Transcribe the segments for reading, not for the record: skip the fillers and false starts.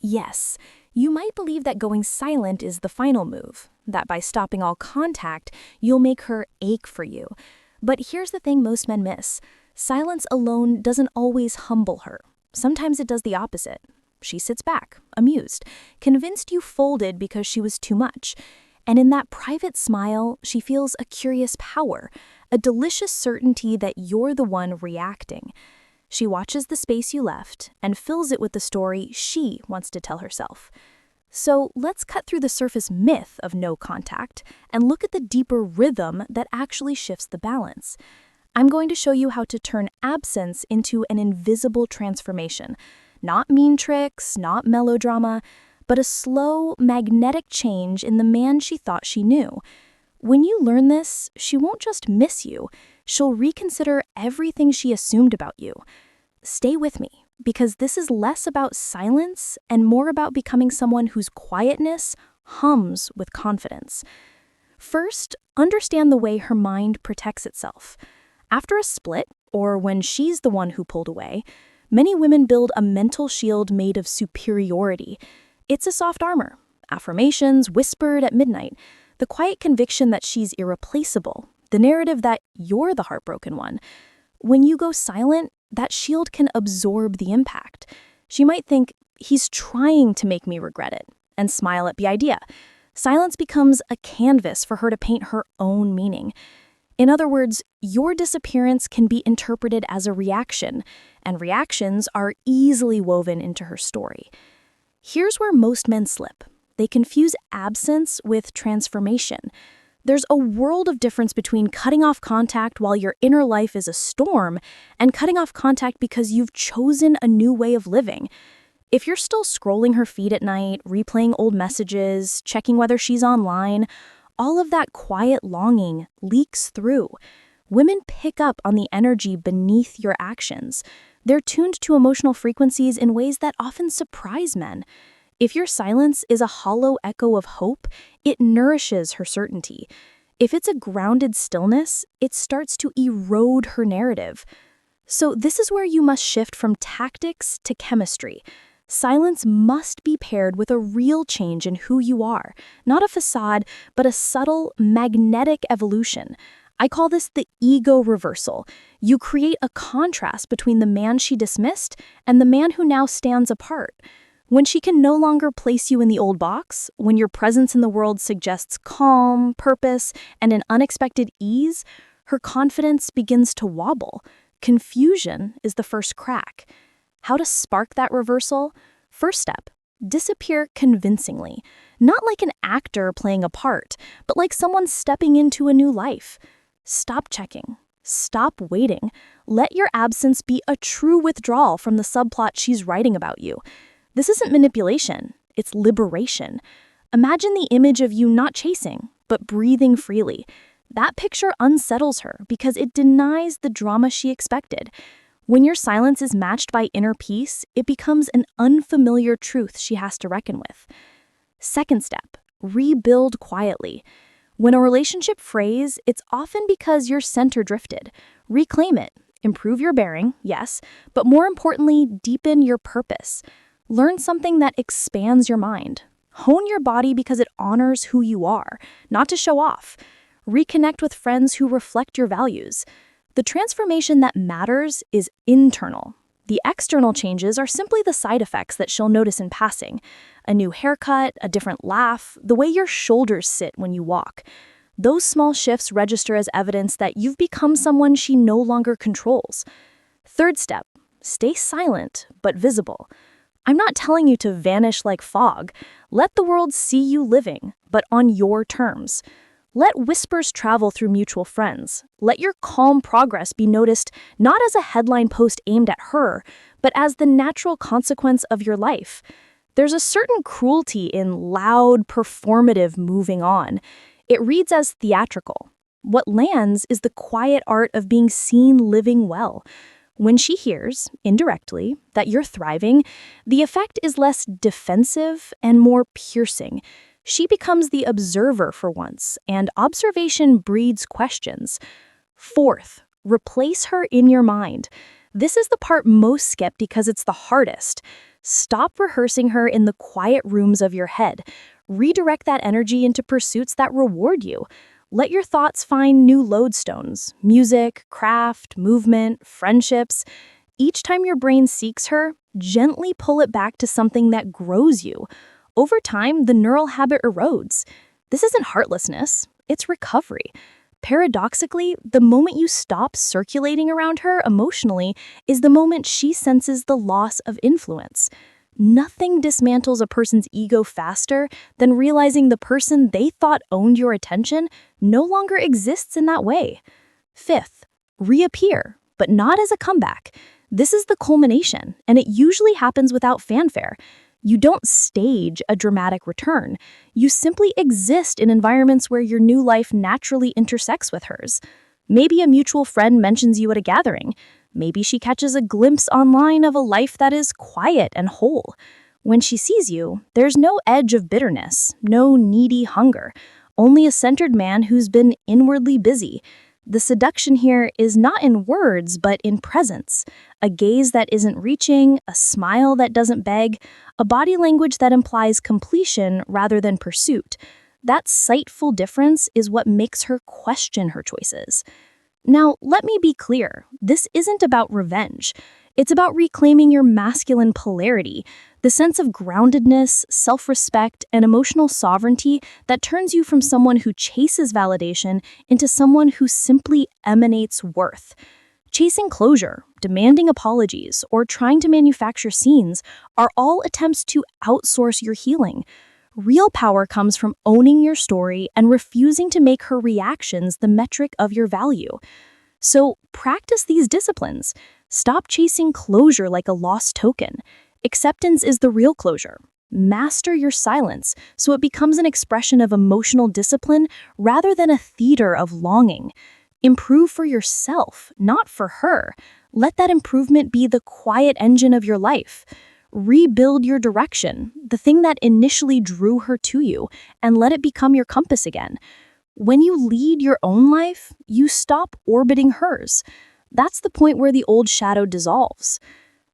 Yes, you might believe that going silent is the final move, that by stopping all contact, you'll make her ache for you. But here's the thing most men miss. Silence alone doesn't always humble her. Sometimes it does the opposite. She sits back, amused, convinced you folded because she was too much. And in that private smile, she feels a curious power, a delicious certainty that you're the one reacting. She watches the space you left and fills it with the story she wants to tell herself. So let's cut through the surface myth of no contact and look at the deeper rhythm that actually shifts the balance. I'm going to show you how to turn absence into an invisible transformation. Not mean tricks, not melodrama, but a slow, magnetic change in the man she thought she knew. When you learn this, she won't just miss you, she'll reconsider everything she assumed about you. Stay with me, because this is less about silence and more about becoming someone whose quietness hums with confidence. First, understand the way her mind protects itself. After a split, or when she's the one who pulled away, many women build a mental shield made of superiority. It's a soft armor, affirmations whispered at midnight, the quiet conviction that she's irreplaceable, the narrative that you're the heartbroken one. When you go silent, that shield can absorb the impact. She might think, he's trying to make me regret it, and smile at the idea. Silence becomes a canvas for her to paint her own meaning. In other words, your disappearance can be interpreted as a reaction, and reactions are easily woven into her story. Here's where most men slip. They confuse absence with transformation. There's a world of difference between cutting off contact while your inner life is a storm and cutting off contact because you've chosen a new way of living. If you're still scrolling her feed at night, replaying old messages, checking whether she's online, all of that quiet longing leaks through. Women pick up on the energy beneath your actions. They're tuned to emotional frequencies in ways that often surprise men. If your silence is a hollow echo of hope, it nourishes her certainty. If it's a grounded stillness, it starts to erode her narrative. So this is where you must shift from tactics to chemistry. Silence must be paired with a real change in who you are, not a facade, but a subtle, magnetic evolution. I call this the ego reversal. You create a contrast between the man she dismissed and the man who now stands apart. When she can no longer place you in the old box, when your presence in the world suggests calm, purpose, and an unexpected ease, her confidence begins to wobble. Confusion is the first crack. How to spark that reversal? First step, disappear convincingly. Not like an actor playing a part, but like someone stepping into a new life. Stop checking. Stop waiting. Let your absence be a true withdrawal from the subplot she's writing about you. This isn't manipulation, it's liberation. Imagine the image of you not chasing, but breathing freely. That picture unsettles her because it denies the drama she expected. When your silence is matched by inner peace, it becomes an unfamiliar truth she has to reckon with. Second step, rebuild quietly. When a relationship frays, it's often because your center drifted. Reclaim it, improve your bearing, yes, but more importantly, deepen your purpose. Learn something that expands your mind. Hone your body because it honors who you are, not to show off. Reconnect with friends who reflect your values. The transformation that matters is internal. The external changes are simply the side effects that she'll notice in passing. A new haircut, a different laugh, the way your shoulders sit when you walk. Those small shifts register as evidence that you've become someone she no longer controls. Third step, stay silent but visible. I'm not telling you to vanish like fog. Let the world see you living, but on your terms. Let whispers travel through mutual friends. Let your calm progress be noticed not as a headline post aimed at her, but as the natural consequence of your life. There's a certain cruelty in loud, performative moving on. It reads as theatrical. What lands is the quiet art of being seen living well. When she hears, indirectly, that you're thriving, the effect is less defensive and more piercing. She becomes the observer for once, and observation breeds questions. Fourth, replace her in your mind. This is the part most skip because it's the hardest. Stop rehearsing her in the quiet rooms of your head. Redirect that energy into pursuits that reward you. Let your thoughts find new lodestones: music, craft, movement, friendships. Each time your brain seeks her, gently pull it back to something that grows you. Over time, the neural habit erodes. This isn't heartlessness, it's recovery. Paradoxically, the moment you stop circulating around her emotionally is the moment she senses the loss of influence. Nothing dismantles a person's ego faster than realizing the person they thought owned your attention no longer exists in that way. Fifth, reappear, but not as a comeback. This is the culmination, and it usually happens without fanfare. You don't stage a dramatic return. You simply exist in environments where your new life naturally intersects with hers. Maybe a mutual friend mentions you at a gathering. Maybe she catches a glimpse online of a life that is quiet and whole. When she sees you, there's no edge of bitterness, no needy hunger, only a centered man who's been inwardly busy. The seduction here is not in words, but in presence. A gaze that isn't reaching, a smile that doesn't beg, a body language that implies completion rather than pursuit. That sightful difference is what makes her question her choices. Now, let me be clear, this isn't about revenge. It's about reclaiming your masculine polarity, the sense of groundedness, self-respect, and emotional sovereignty that turns you from someone who chases validation into someone who simply emanates worth. Chasing closure, demanding apologies, or trying to manufacture scenes are all attempts to outsource your healing. Real power comes from owning your story and refusing to make her reactions the metric of your value. So practice these disciplines. Stop chasing closure like a lost token. Acceptance is the real closure. Master your silence so it becomes an expression of emotional discipline rather than a theater of longing. Improve for yourself, not for her. Let that improvement be the quiet engine of your life. Rebuild your direction, the thing that initially drew her to you, and let it become your compass again. When you lead your own life, you stop orbiting hers. That's the point where the old shadow dissolves.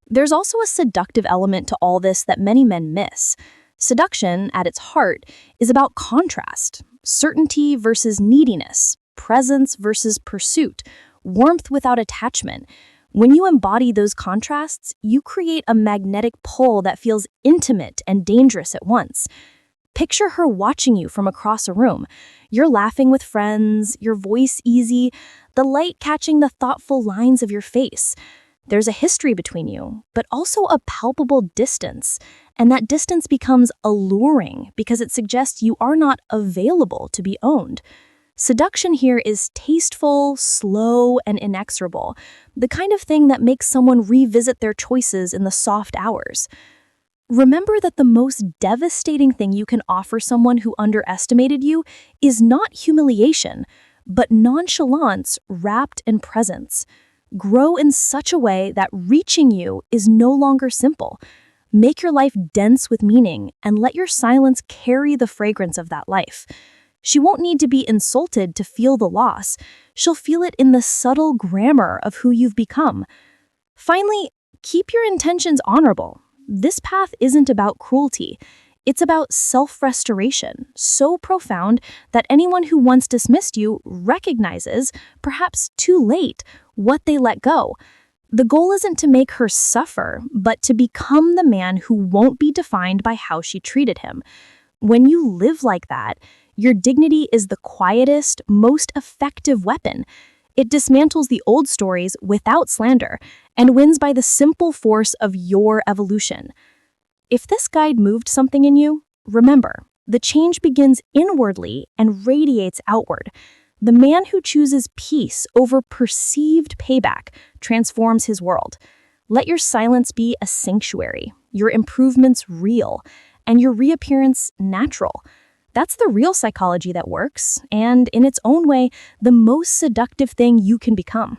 There's also a seductive element to all this that many men miss. Seduction, at its heart, is about contrast: certainty versus neediness, presence versus pursuit, warmth without attachment. When you embody those contrasts, you create a magnetic pull that feels intimate and dangerous at once. Picture her watching you from across a room. You're laughing with friends, your voice easy, the light catching the thoughtful lines of your face. There's a history between you, but also a palpable distance. And that distance becomes alluring because it suggests you are not available to be owned. Seduction here is tasteful, slow, and inexorable, the kind of thing that makes someone revisit their choices in the soft hours. Remember that the most devastating thing you can offer someone who underestimated you is not humiliation, but nonchalance wrapped in presence. Grow in such a way that reaching you is no longer simple. Make your life dense with meaning and let your silence carry the fragrance of that life. She won't need to be insulted to feel the loss. She'll feel it in the subtle grammar of who you've become. Finally, keep your intentions honorable. This path isn't about cruelty. It's about self-restoration, so profound that anyone who once dismissed you recognizes, perhaps too late, what they let go. The goal isn't to make her suffer, but to become the man who won't be defined by how she treated him. When you live like that, your dignity is the quietest, most effective weapon. It dismantles the old stories without slander and wins by the simple force of your evolution. If this guide moved something in you, remember, the change begins inwardly and radiates outward. The man who chooses peace over perceived payback transforms his world. Let your silence be a sanctuary, your improvements real, and your reappearance natural. That's the real psychology that works, and in its own way, the most seductive thing you can become.